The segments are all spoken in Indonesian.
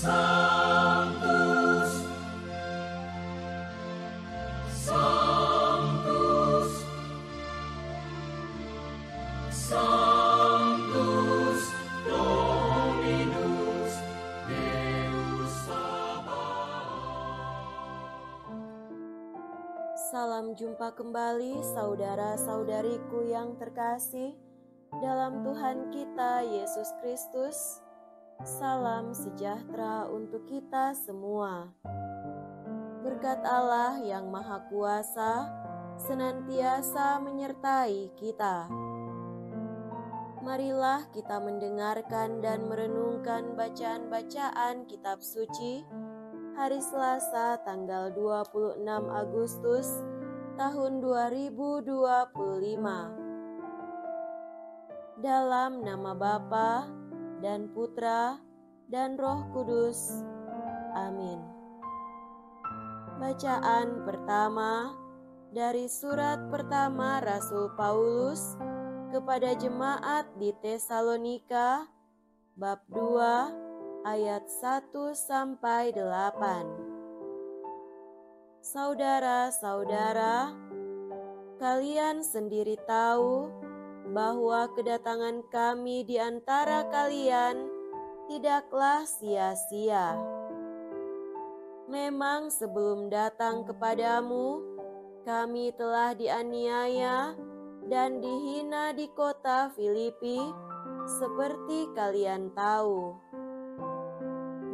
Sanctus, Sanctus, Sanctus Dominus Deus Sabaoth. Salam jumpa kembali saudara-saudariku yang terkasih dalam Tuhan kita Yesus Kristus. Salam sejahtera untuk kita semua. Berkat Allah yang Maha Kuasa senantiasa menyertai kita. Marilah kita mendengarkan dan merenungkan bacaan-bacaan kitab suci hari Selasa tanggal 26 Agustus tahun 2025. Dalam nama Bapa dan Putra dan Roh Kudus. Amin. Bacaan pertama dari surat pertama Rasul Paulus kepada jemaat di Tesalonika, bab 2 ayat 1-8. Saudara-saudara, kalian sendiri tahu bahwa kedatangan kami di antara kalian tidaklah sia-sia. Memang sebelum datang kepadamu, kami telah dianiaya dan dihina di kota Filipi, seperti kalian tahu.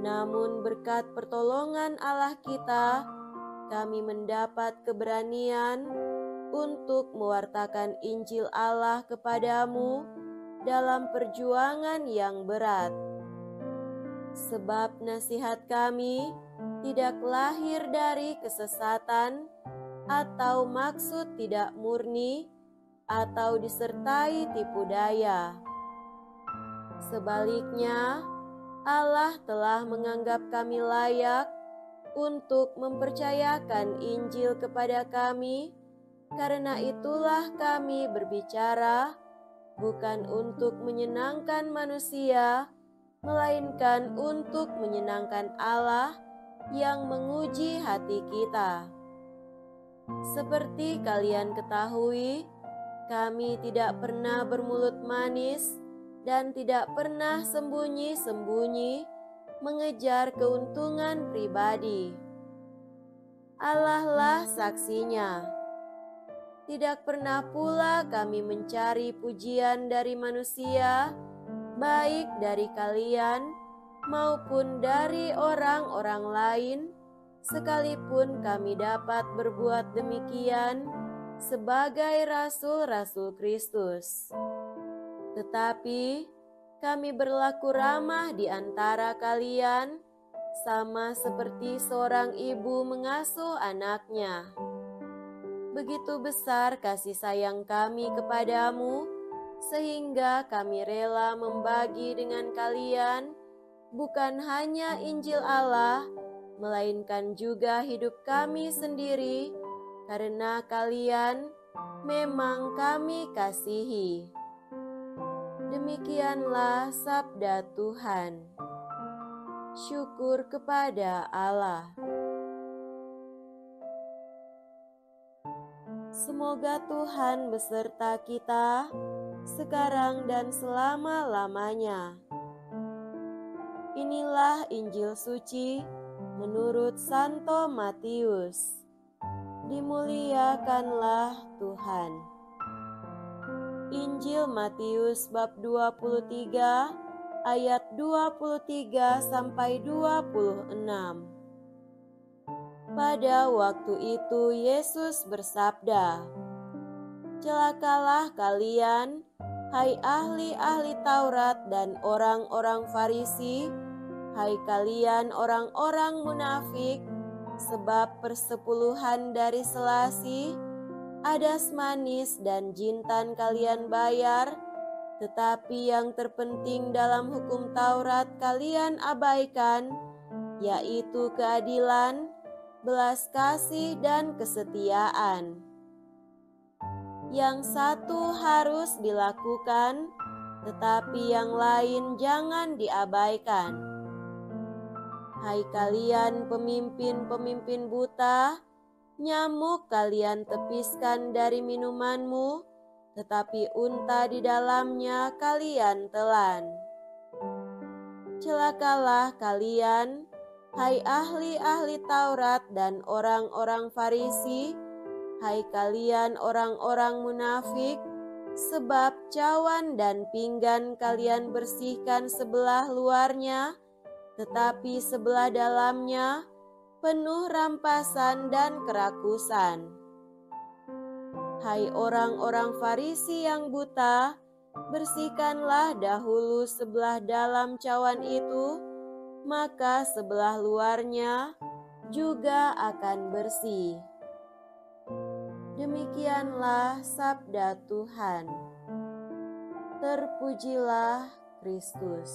Namun berkat pertolongan Allah kita, kami mendapat keberanian untuk mewartakan Injil Allah kepadamu dalam perjuangan yang berat. Sebab nasihat kami tidak lahir dari kesesatan atau maksud tidak murni atau disertai tipu daya. Sebaliknya, Allah telah menganggap kami layak untuk mempercayakan Injil kepada kami. Karena itulah kami berbicara bukan untuk menyenangkan manusia, melainkan untuk menyenangkan Allah yang menguji hati kita. Seperti kalian ketahui, kami tidak pernah bermulut manis dan tidak pernah sembunyi-sembunyi mengejar keuntungan pribadi. Allah lah saksinya. Tidak pernah pula kami mencari pujian dari manusia, baik dari kalian maupun dari orang-orang lain, sekalipun kami dapat berbuat demikian sebagai rasul-rasul Kristus. Tetapi kami berlaku ramah di antara kalian, sama seperti seorang ibu mengasuh anaknya. Begitu besar kasih sayang kami kepadamu, sehingga kami rela membagi dengan kalian bukan hanya Injil Allah, melainkan juga hidup kami sendiri, karena kalian memang kami kasihi. Demikianlah sabda Tuhan. Syukur kepada Allah. Semoga Tuhan beserta kita sekarang dan selama-lamanya. Inilah Injil suci menurut Santo Matius. Dimuliakanlah Tuhan. Injil Matius bab 23 ayat 23-26. Pada waktu itu Yesus bersabda, "Celakalah kalian, hai ahli-ahli Taurat dan orang-orang Farisi, hai kalian orang-orang munafik, sebab persepuluhan dari selasi, adas manis dan jintan kalian bayar, tetapi yang terpenting dalam hukum Taurat kalian abaikan, yaitu keadilan, belas kasih dan kesetiaan. Yang satu harus dilakukan, tetapi yang lain jangan diabaikan. Hai kalian pemimpin-pemimpin buta, nyamuk kalian tepiskan dari minumanmu, tetapi unta di dalamnya kalian telan. Celakalah kalian, hai ahli-ahli Taurat dan orang-orang Farisi, hai kalian orang-orang munafik, sebab cawan dan pinggan kalian bersihkan sebelah luarnya, tetapi sebelah dalamnya penuh rampasan dan kerakusan. Hai orang-orang Farisi yang buta, bersihkanlah dahulu sebelah dalam cawan itu, maka sebelah luarnya juga akan bersih. Demikianlah sabda Tuhan. Terpujilah Kristus.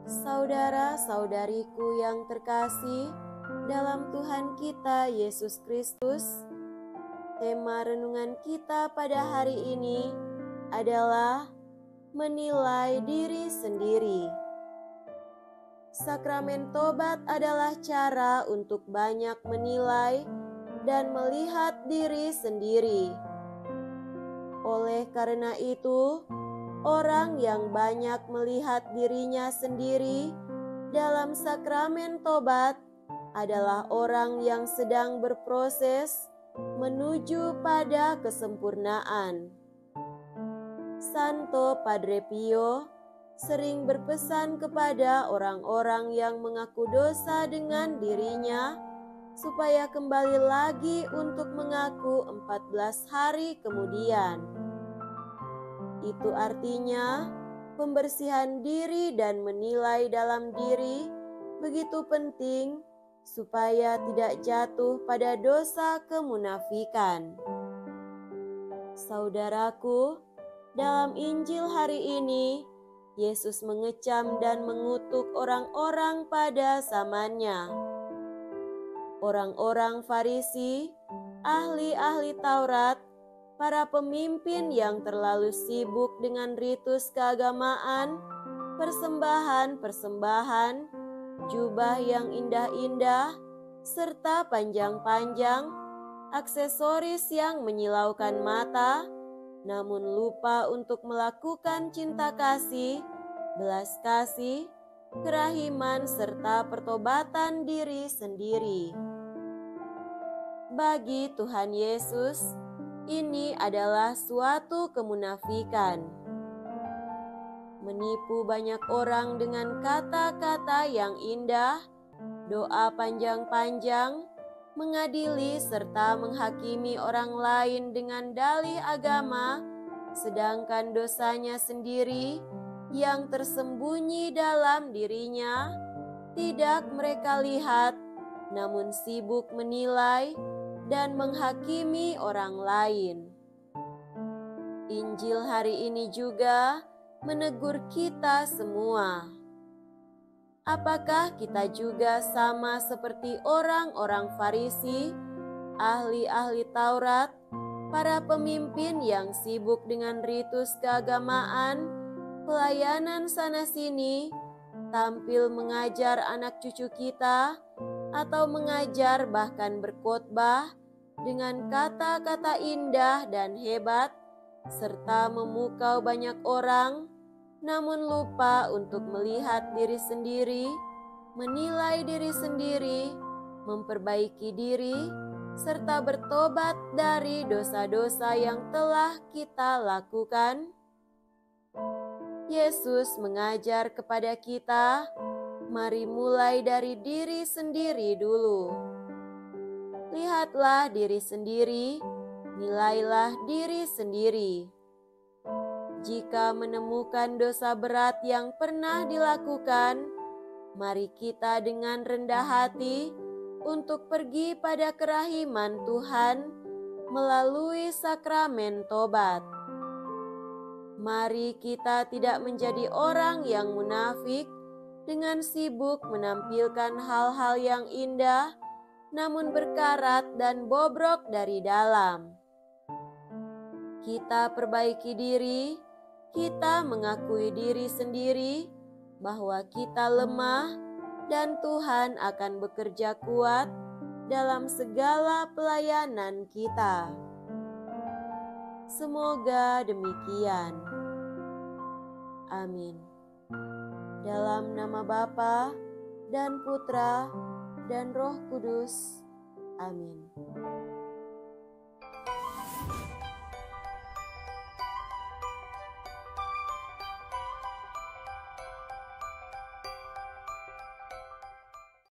Saudara-saudariku yang terkasih dalam Tuhan kita Yesus Kristus, tema renungan kita pada hari ini adalah menilai diri sendiri. Sakramen tobat adalah cara untuk banyak menilai dan melihat diri sendiri. Oleh karena itu, orang yang banyak melihat dirinya sendiri dalam sakramen tobat adalah orang yang sedang berproses menuju pada kesempurnaan. Santo Padre Pio sering berpesan kepada orang-orang yang mengaku dosa dengan dirinya supaya kembali lagi untuk mengaku 14 hari kemudian. Itu artinya pembersihan diri dan menilai dalam diri begitu penting supaya tidak jatuh pada dosa kemunafikan. Saudaraku, dalam Injil hari ini, Yesus mengecam dan mengutuk orang-orang pada zamannya. Orang-orang Farisi, ahli-ahli Taurat, para pemimpin yang terlalu sibuk dengan ritus keagamaan, persembahan-persembahan, jubah yang indah-indah, serta panjang-panjang, aksesoris yang menyilaukan mata, namun lupa untuk melakukan cinta kasih, belas kasih, kerahiman, serta pertobatan diri sendiri. Bagi Tuhan Yesus, ini adalah suatu kemunafikan. Menipu banyak orang dengan kata-kata yang indah, doa panjang-panjang, mengadili serta menghakimi orang lain dengan dalih agama, sedangkan dosanya sendiri yang tersembunyi dalam dirinya tidak mereka lihat, namun sibuk menilai dan menghakimi orang lain. Injil hari ini juga menegur kita semua. Apakah kita juga sama seperti orang-orang Farisi, ahli-ahli Taurat, para pemimpin yang sibuk dengan ritus keagamaan, pelayanan sana-sini, tampil mengajar anak cucu kita, atau mengajar bahkan berkhotbah dengan kata-kata indah dan hebat, serta memukau banyak orang, namun lupa untuk melihat diri sendiri, menilai diri sendiri, memperbaiki diri, serta bertobat dari dosa-dosa yang telah kita lakukan? Yesus mengajar kepada kita, mari mulai dari diri sendiri dulu. Lihatlah diri sendiri, nilailah diri sendiri. Jika menemukan dosa berat yang pernah dilakukan, mari kita dengan rendah hati untuk pergi pada kerahiman Tuhan melalui sakramen tobat. Mari kita tidak menjadi orang yang munafik dengan sibuk menampilkan hal-hal yang indah, namun berkarat dan bobrok dari dalam. Kita perbaiki diri, kita mengakui diri sendiri, bahwa kita lemah dan Tuhan akan bekerja kuat dalam segala pelayanan kita. Semoga demikian. Amin. Dalam nama Bapa dan Putra dan Roh Kudus. Amin.